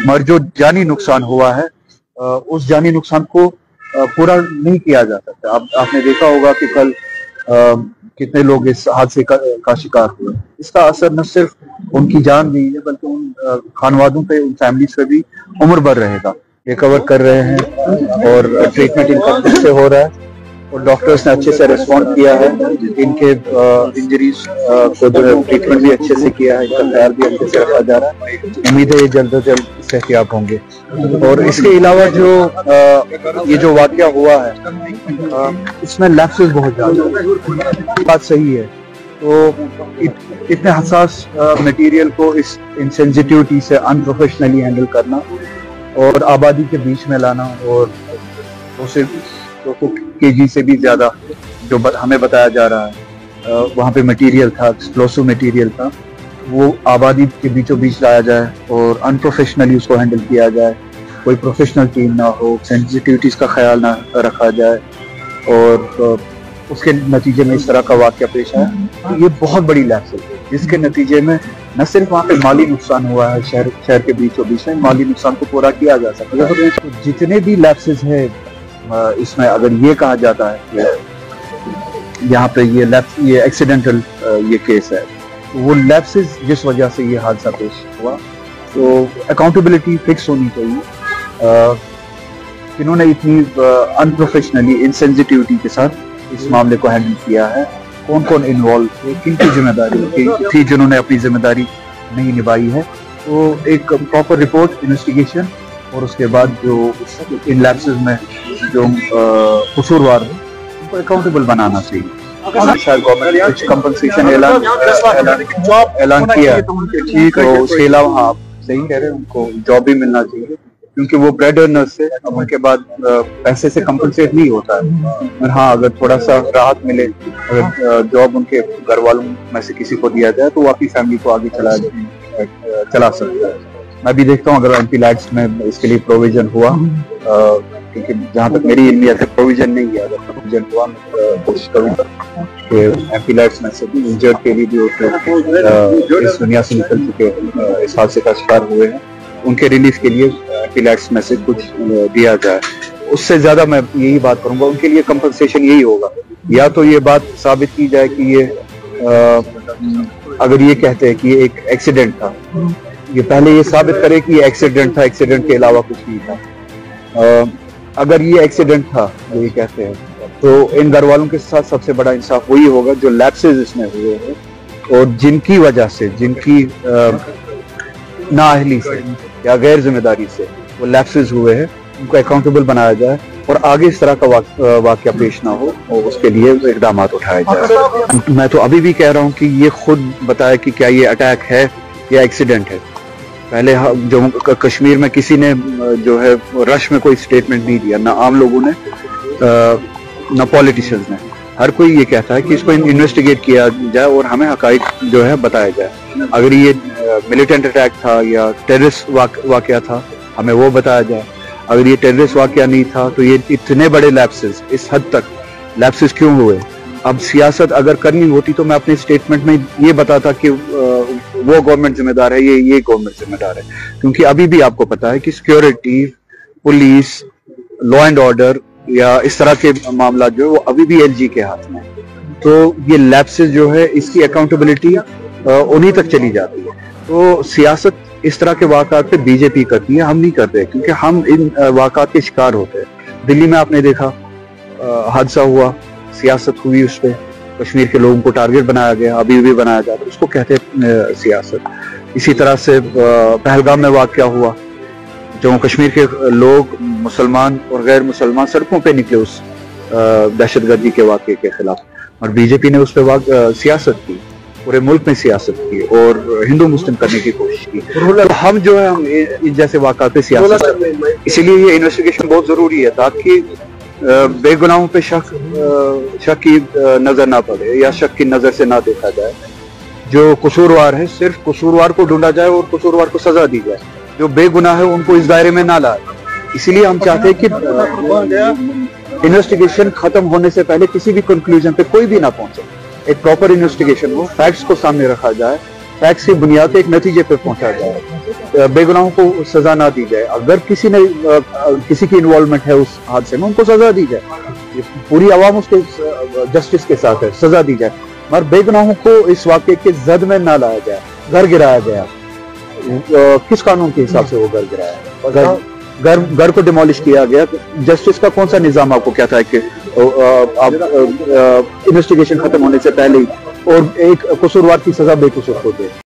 मगर जो जानी नुकसान हुआ है उस जानी नुकसान को पूरा नहीं किया जा सकता। आपने देखा होगा कि कल कितने लोग इस हादसे का शिकार हुए। इसका असर न सिर्फ उनकी जान नहीं है बल्कि उन खानवादों पे, उन फैमिलीज पे भी उम्र भर रहेगा। रिकवर कर रहे हैं और ट्रीटमेंट इनका ठीक से हो रहा है और डॉक्टर्स ने अच्छे से रिस्पॉन्ड किया है। इनके इंजरीज को जो है ट्रीटमेंट भी अच्छे से किया है, इनका ख्याल भी अच्छे से रखा जा रहा है। उम्मीद है ये जल्द से जल्द सेहतियाब होंगे। और इसके अलावा जो ये जो वाकया हुआ है इसमें लैप्सेस बहुत ज्यादा, बात सही है। तो इतने हसास मटेरियल को इस इनसेंसिटिविटी से अनप्रोफेशनली हैंडल करना और आबादी के बीच में लाना और उसे 200 kg से भी ज्यादा जो हमें बताया जा रहा है वहाँ पे मटेरियल था, एक्सप्लोसिव मटेरियल था, वो आबादी के बीचों बीच लाया जाए और अनप्रोफेशनली उसको हैंडल किया जाए। कोई प्रोफेशनल टीम ना हो, सेंसिटिविटीज का ख्याल ना रखा जाए और उसके नतीजे में इस तरह का वाकया पेश आया। तो ये बहुत बड़ी लैप्स है जिसके नतीजे में न सिर्फ वहाँ पे माली नुकसान हुआ है, शहर के बीचों बीच में माली नुकसान को पूरा किया जा सकता है। तो जितने भी लैप्सेस है इसमें अगर ये कहा जाता है कि यहाँ पे ये एक्सीडेंटल ये केस है, तो वो लैप्सेस जिस वजह से ये हादसा पेश हुआ, तो अकाउंटेबिलिटी फिक्स होनी चाहिए। इन्होंने इतनी अनप्रोफेशनली, इनसेंसिटिविटी के साथ इस मामले को हैंडल किया है। कौन कौन इन्वॉल्व थे, किनकी जिम्मेदारी थी जिन्होंने अपनी जिम्मेदारी नहीं निभाई है, तो एक प्रॉपर रिपोर्ट, इन्वेस्टिगेशन और उसके बाद जो इन लैप्सेस में जो कसूरवार है उनको अकाउंटेबल बनाना चाहिए। शायद गवर्नमेंट ने कुछ कंपनसेशन ऐलान किया है, ठीक है। उसके अलावा आप सही कह रहे हैं, उनको जॉब भी मिलना चाहिए क्योंकि वो ब्रेड अर्नर्स से अब उनके बाद पैसे से कंपनसेट नहीं होता है। और हाँ, अगर थोड़ा सा राहत मिले, अगर जॉब उनके घर वालों में से किसी को दिया जाए तो वो अपनी फैमिली को आगे चला सकता है। मैं भी देखता हूँ अगर एमपी लैड्स में इसके लिए प्रोविजन हुआ, क्योंकि जहाँ तक मेरी इल्मी है प्रोविजन नहीं है, अगर प्रोविजन हुआ मैं कोशिश करूँगा कि एमपी लैड्स में से भी इंजर्ड के लिए भी इस दुनिया से निकल चुके इस हादसे का शिकार हुए हैं, उनके रिलीफ के लिए एमपी लैड्स में से कुछ दिया जाए। उससे ज्यादा मैं यही बात करूंगा, उनके लिए कंपनसेशन यही होगा, या तो ये बात साबित की जाए कि ये अगर ये कहते हैं कि ये एक एक्सीडेंट था, ये पहले ये साबित करे कि ये एक्सीडेंट था, एक्सीडेंट के अलावा कुछ नहीं था। अगर ये एक्सीडेंट था जो ये कहते हैं, तो इन घर वालों के साथ सबसे बड़ा इंसाफ वही होगा जो लैप्सेस इसमें हुए हैं और जिनकी वजह से, जिनकी नाअहली से या गैर जिम्मेदारी से वो लैप्सेस हुए हैं, उनको अकाउंटेबल बनाया जाए और आगे इस तरह का वाकया पेश ना हो और उसके लिए इकदाम उठाए जाए। मैं तो अभी भी कह रहा हूँ कि ये खुद बताए कि क्या ये अटैक है या एक्सीडेंट है। पहले जम्मू कश्मीर में किसी ने जो है रश में कोई स्टेटमेंट नहीं दिया, ना आम लोगों ने ना पॉलिटिशियंस ने। हर कोई ये कहता है कि इसको इन्वेस्टिगेट किया जाए और हमें हकाइक जो है बताया जाए। अगर ये मिलिटेंट अटैक था या टेररिस्ट वाकया था, हमें वो बताया जाए। अगर ये टेररिस्ट वाकया नहीं था तो ये इतने बड़े लैप्सेस, इस हद तक लैप्सेस क्यों हुए? अब सियासत अगर करनी होती तो मैं अपने स्टेटमेंट में ये बताता कि वो गवर्नमेंट जिम्मेदार है, ये गवर्नमेंट जिम्मेदार है, क्योंकि अभी भी आपको पता है कि security, police, law and order या इस तरह के मामला जो है वो अभी भी एलजी के हाथ में। तो ये लैप्सेस जो है इसकी अकाउंटेबिलिटी उन्हीं तक चली जाती है। तो सियासत इस तरह के वाक़ात पे बीजेपी करती है, हम नहीं करते, क्योंकि हम इन वाक़ात के शिकार होते हैं। दिल्ली में आपने देखा हादसा हुआ, सियासत हुई, उस पर कश्मीर के लोगों को टारगेट बनाया गया, अभी भी बनाया जाता है, उसको कहते हैं सियासत। इसी तरह से पहलगाम में वाक़या हुआ, जम्मू कश्मीर के लोग, मुसलमान और गैर मुसलमान सड़कों पे निकले उस दहशतगर्दी के वाक़े के खिलाफ, और बीजेपी ने उस पर सियासत की, पूरे मुल्क में सियासत की और हिंदू मुस्लिम करने की कोशिश की। तो हम जो है हम इन जैसे वाक़ात पे सियासत करते हैं, इसीलिए ये इन्वेस्टिगेशन बहुत जरूरी है ताकि बेगुनाहों पे शक की नजर ना पड़े या शक की नजर से ना देखा जाए। जो कसूरवार है सिर्फ कसूरवार को ढूंढा जाए और कसूरवार को सजा दी जाए, जो बेगुनाह है उनको इस दायरे में ना लाए। इसीलिए हम चाहते हैं कि इन्वेस्टिगेशन खत्म होने से पहले किसी भी कंक्लूजन पे कोई भी ना पहुंचे, एक प्रॉपर इन्वेस्टिगेशन हो, फैक्ट्स को सामने रखा जाए फैक्ट्स की बुनियाद पे एक नतीजे पे पहुंचा जाए, बेगुनाहों को सजा ना दी जाए। अगर किसी ने किसी की इन्वॉल्वमेंट है उस हादसे में, उनको सजा दी जाए। पूरी आवाम उसके जस्टिस के साथ है, सजा दी जाए, मगर बेगुनाहों को इस वाक़े के जद में ना लाया जाए। घर गिराया गया, किस कानून के हिसाब से वो घर गिराया? घर को डिमोलिश किया गया। जस्टिस का कौन सा निजाम आपको कहता है कि आप इन्वेस्टिगेशन खत्म होने से पहले ही और एक कसूरवार की सजा बेकसूर को दे?